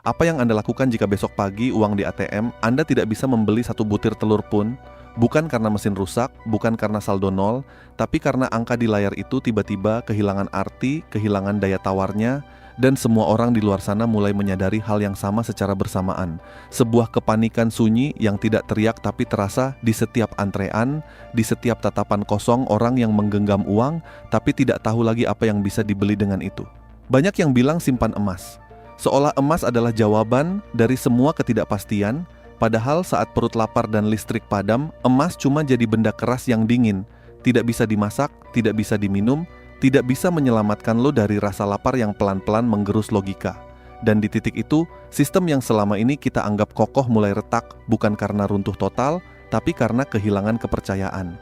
Apa yang Anda lakukan jika besok pagi uang di ATM Anda tidak bisa membeli satu butir telur pun? Bukan karena mesin rusak, bukan karena saldo nol, tapi karena angka di layar itu tiba-tiba kehilangan arti, kehilangan daya tawarnya, dan semua orang di luar sana mulai menyadari hal yang sama secara bersamaan. Sebuah kepanikan sunyi yang tidak teriak tapi terasa di setiap antrean, di setiap tatapan kosong orang yang menggenggam uang, tapi tidak tahu lagi apa yang bisa dibeli dengan itu. Banyak yang bilang simpan emas. Seolah emas adalah jawaban dari semua ketidakpastian, padahal saat perut lapar dan listrik padam, emas cuma jadi benda keras yang dingin, tidak bisa dimasak, tidak bisa diminum, tidak bisa menyelamatkan lo dari rasa lapar yang pelan-pelan menggerus logika. Dan di titik itu, sistem yang selama ini kita anggap kokoh mulai retak, bukan karena runtuh total, tapi karena kehilangan kepercayaan.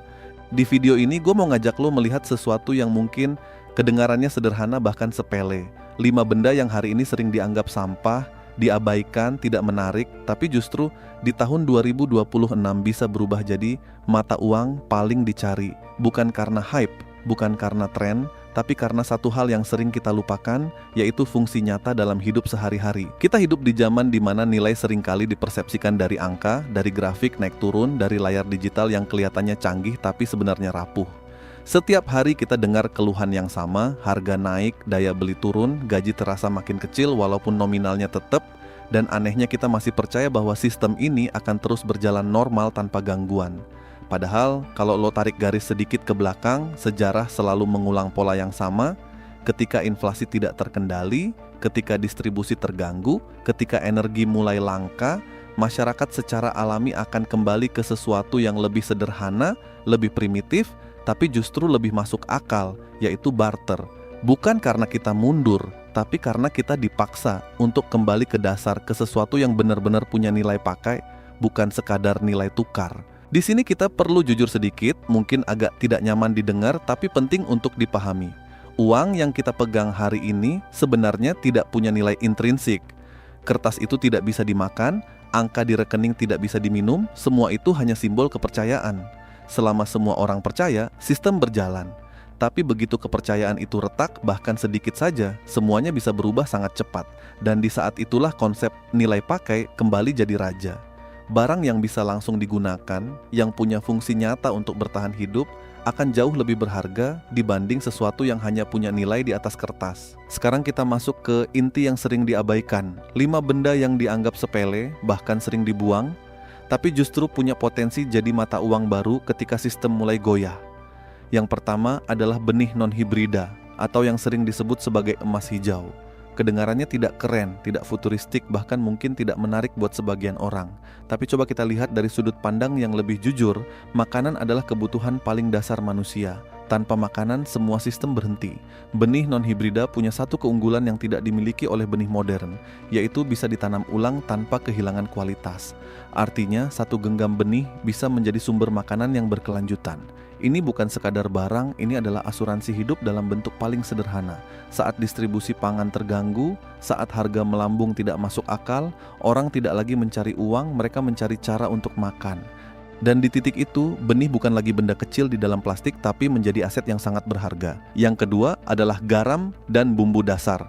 Di video ini gue mau ngajak lo melihat sesuatu yang mungkin kedengarannya sederhana bahkan sepele. 5 benda yang hari ini sering dianggap sampah, diabaikan, tidak menarik, tapi justru di tahun 2026 bisa berubah jadi mata uang paling dicari. Bukan karena hype, bukan karena tren, tapi karena satu hal yang sering kita lupakan, yaitu fungsi nyata dalam hidup sehari-hari. Kita hidup di zaman di mana nilai seringkali dipersepsikan dari angka, dari grafik naik turun, dari layar digital yang kelihatannya canggih tapi sebenarnya rapuh. Setiap hari kita dengar keluhan yang sama, harga naik, daya beli turun, gaji terasa makin kecil walaupun nominalnya tetap, dan anehnya kita masih percaya bahwa sistem ini akan terus berjalan normal tanpa gangguan. Padahal kalau lo tarik garis sedikit ke belakang, sejarah selalu mengulang pola yang sama. Ketika inflasi tidak terkendali, ketika distribusi terganggu, ketika energi mulai langka, masyarakat secara alami akan kembali ke sesuatu yang lebih sederhana, lebih primitif, tapi justru lebih masuk akal, yaitu barter. Bukan karena kita mundur, tapi karena kita dipaksa untuk kembali ke dasar, ke sesuatu yang benar-benar punya nilai pakai, bukan sekadar nilai tukar. Di sini kita perlu jujur sedikit, mungkin agak tidak nyaman didengar, tapi penting untuk dipahami. Uang yang kita pegang hari ini sebenarnya tidak punya nilai intrinsik. Kertas itu tidak bisa dimakan, angka di rekening tidak bisa diminum, semua itu hanya simbol kepercayaan. Selama semua orang percaya, sistem berjalan. Tapi begitu kepercayaan itu retak, bahkan sedikit saja, semuanya bisa berubah sangat cepat. Dan di saat itulah konsep nilai pakai kembali jadi raja. Barang yang bisa langsung digunakan, yang punya fungsi nyata untuk bertahan hidup, akan jauh lebih berharga dibanding sesuatu yang hanya punya nilai di atas kertas. Sekarang kita masuk ke inti yang sering diabaikan. 5 benda yang dianggap sepele, bahkan sering dibuang, tapi justru punya potensi jadi mata uang baru ketika sistem mulai goyah. Yang pertama adalah benih non-hibrida, atau yang sering disebut sebagai emas hijau. Kedengarannya tidak keren, tidak futuristik, bahkan mungkin tidak menarik buat sebagian orang. Tapi coba kita lihat dari sudut pandang yang lebih jujur, makanan adalah kebutuhan paling dasar manusia. Tanpa makanan, semua sistem berhenti. Benih non-hibrida punya satu keunggulan yang tidak dimiliki oleh benih modern, yaitu bisa ditanam ulang tanpa kehilangan kualitas. Artinya, satu genggam benih bisa menjadi sumber makanan yang berkelanjutan. Ini bukan sekadar barang, ini adalah asuransi hidup dalam bentuk paling sederhana. Saat distribusi pangan terganggu, saat harga melambung tidak masuk akal, orang tidak lagi mencari uang, mereka mencari cara untuk makan. Dan di titik itu, benih bukan lagi benda kecil di dalam plastik, tapi menjadi aset yang sangat berharga. Yang kedua adalah garam dan bumbu dasar.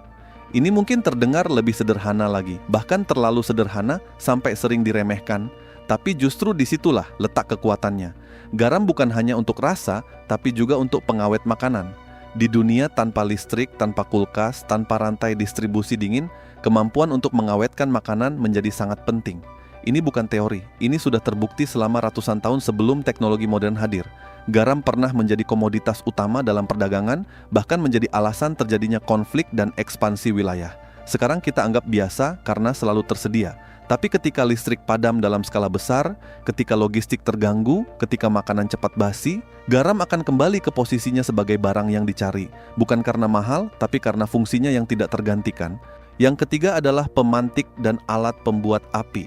Ini mungkin terdengar lebih sederhana lagi, bahkan terlalu sederhana sampai sering diremehkan. Tapi justru disitulah letak kekuatannya. Garam bukan hanya untuk rasa, tapi juga untuk pengawet makanan. Di dunia tanpa listrik, tanpa kulkas, tanpa rantai distribusi dingin, kemampuan untuk mengawetkan makanan menjadi sangat penting. Ini bukan teori, ini sudah terbukti selama ratusan tahun sebelum teknologi modern hadir. Garam pernah menjadi komoditas utama dalam perdagangan, bahkan menjadi alasan terjadinya konflik dan ekspansi wilayah. Sekarang kita anggap biasa karena selalu tersedia. Tapi ketika listrik padam dalam skala besar, ketika logistik terganggu, ketika makanan cepat basi, garam akan kembali ke posisinya sebagai barang yang dicari. Bukan karena mahal, tapi karena fungsinya yang tidak tergantikan. Yang ketiga adalah pemantik dan alat pembuat api.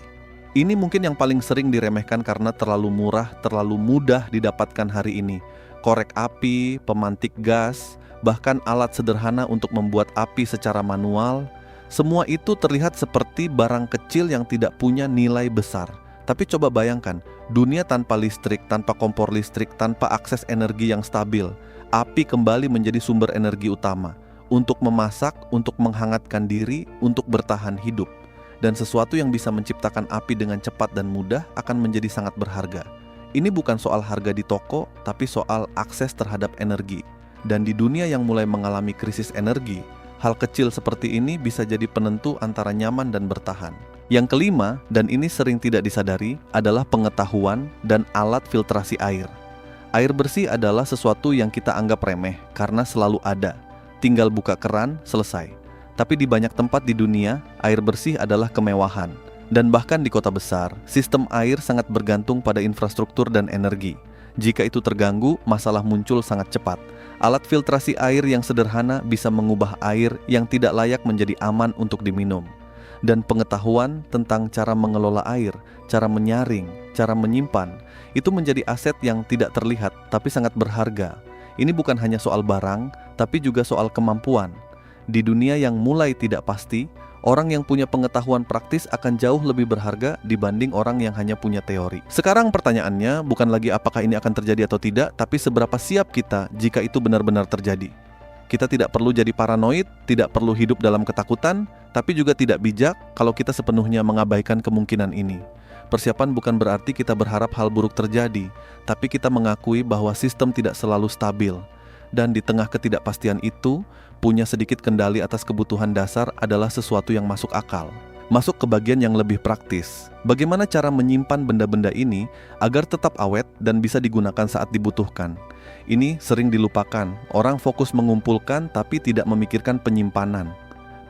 Ini mungkin yang paling sering diremehkan karena terlalu murah, terlalu mudah didapatkan hari ini. Korek api, pemantik gas, bahkan alat sederhana untuk membuat api secara manual. Semua itu terlihat seperti barang kecil yang tidak punya nilai besar. Tapi coba bayangkan, dunia tanpa listrik, tanpa kompor listrik, tanpa akses energi yang stabil. Api kembali menjadi sumber energi utama. Untuk memasak, untuk menghangatkan diri, untuk bertahan hidup. dan sesuatu yang bisa menciptakan api dengan cepat dan mudah akan menjadi sangat berharga. Ini bukan soal harga di toko, tapi soal akses terhadap energi. Dan di dunia yang mulai mengalami krisis energi, hal kecil seperti ini bisa jadi penentu antara nyaman dan bertahan. Yang kelima, dan ini sering tidak disadari, adalah pengetahuan dan alat filtrasi air. Air bersih adalah sesuatu yang kita anggap remeh karena selalu ada. Tinggal buka keran, selesai. Tapi di banyak tempat di dunia, air bersih adalah kemewahan. Dan bahkan di kota besar, sistem air sangat bergantung pada infrastruktur dan energi. Jika itu terganggu, masalah muncul sangat cepat. Alat filtrasi air yang sederhana bisa mengubah air yang tidak layak menjadi aman untuk diminum. Dan pengetahuan tentang cara mengelola air, cara menyaring, cara menyimpan, itu menjadi aset yang tidak terlihat tapi sangat berharga. Ini bukan hanya soal barang, tapi juga soal kemampuan. Di dunia yang mulai tidak pasti, orang yang punya pengetahuan praktis akan jauh lebih berharga dibanding orang yang hanya punya teori. Sekarang pertanyaannya bukan lagi apakah ini akan terjadi atau tidak, tapi seberapa siap kita jika itu benar-benar terjadi. Kita tidak perlu jadi paranoid, tidak perlu hidup dalam ketakutan, tapi juga tidak bijak kalau kita sepenuhnya mengabaikan kemungkinan ini. Persiapan bukan berarti kita berharap hal buruk terjadi, tapi kita mengakui bahwa sistem tidak selalu stabil. Dan di tengah ketidakpastian itu, punya sedikit kendali atas kebutuhan dasar adalah sesuatu yang masuk akal. Masuk ke bagian yang lebih praktis. Bagaimana cara menyimpan benda-benda ini agar tetap awet dan bisa digunakan saat dibutuhkan? Ini sering dilupakan. Orang fokus mengumpulkan tapi tidak memikirkan penyimpanan.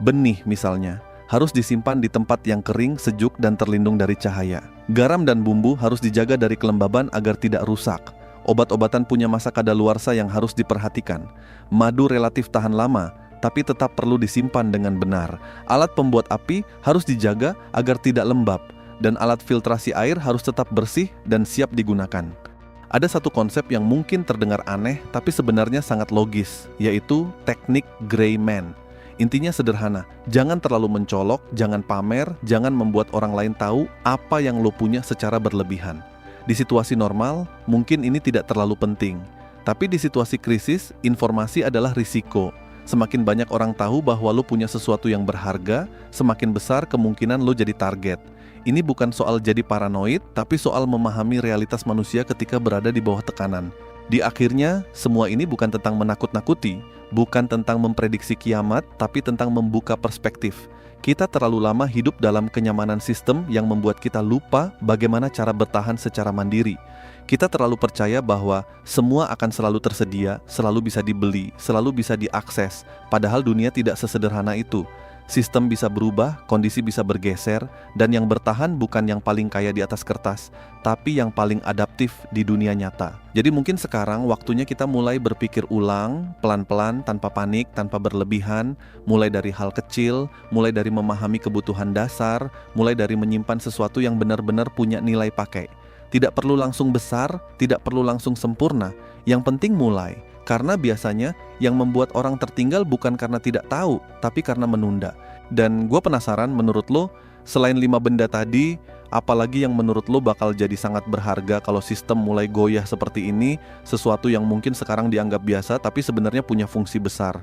Benih misalnya, harus disimpan di tempat yang kering, sejuk, dan terlindung dari cahaya. Garam dan bumbu harus dijaga dari kelembaban agar tidak rusak. Obat-obatan punya masa kadaluarsa yang harus diperhatikan. Madu relatif tahan lama, tapi tetap perlu disimpan dengan benar. Alat pembuat api harus dijaga agar tidak lembab, dan alat filtrasi air harus tetap bersih dan siap digunakan. Ada satu konsep yang mungkin terdengar aneh, tapi sebenarnya sangat logis, yaitu teknik Grayman. Intinya sederhana, jangan terlalu mencolok, jangan pamer, jangan membuat orang lain tahu apa yang lo punya secara berlebihan. Di situasi normal, mungkin ini tidak terlalu penting. Tapi di situasi krisis, informasi adalah risiko. Semakin banyak orang tahu bahwa lo punya sesuatu yang berharga, semakin besar kemungkinan lo jadi target. Ini bukan soal jadi paranoid, tapi soal memahami realitas manusia ketika berada di bawah tekanan. Di akhirnya, semua ini bukan tentang menakut-nakuti, bukan tentang memprediksi kiamat, tapi tentang membuka perspektif. Kita terlalu lama hidup dalam kenyamanan sistem yang membuat kita lupa bagaimana cara bertahan secara mandiri. Kita terlalu percaya bahwa semua akan selalu tersedia, selalu bisa dibeli, selalu bisa diakses. Padahal dunia tidak sesederhana itu. Sistem bisa berubah, kondisi bisa bergeser, dan yang bertahan bukan yang paling kaya di atas kertas, tapi yang paling adaptif di dunia nyata. Jadi mungkin sekarang waktunya kita mulai berpikir ulang, pelan-pelan, tanpa panik, tanpa berlebihan, mulai dari hal kecil, mulai dari memahami kebutuhan dasar, mulai dari menyimpan sesuatu yang benar-benar punya nilai pakai. Tidak perlu langsung besar, tidak perlu langsung sempurna, yang penting mulai. Karena biasanya yang membuat orang tertinggal bukan karena tidak tahu, tapi karena menunda. Dan gue penasaran menurut lo, selain 5 benda tadi, apalagi yang menurut lo bakal jadi sangat berharga kalau sistem mulai goyah seperti ini, sesuatu yang mungkin sekarang dianggap biasa tapi sebenarnya punya fungsi besar.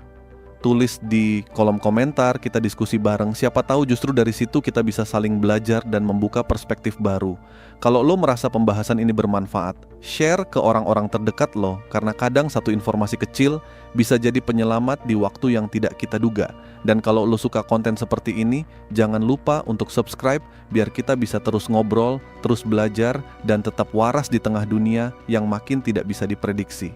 Tulis di kolom komentar, kita diskusi bareng. Siapa tahu justru dari situ kita bisa saling belajar dan membuka perspektif baru. Kalau lo merasa pembahasan ini bermanfaat, share ke orang-orang terdekat lo, karena kadang satu informasi kecil bisa jadi penyelamat di waktu yang tidak kita duga. Dan kalau lo suka konten seperti ini, jangan lupa untuk subscribe biar kita bisa terus ngobrol, terus belajar, dan tetap waras di tengah dunia yang makin tidak bisa diprediksi.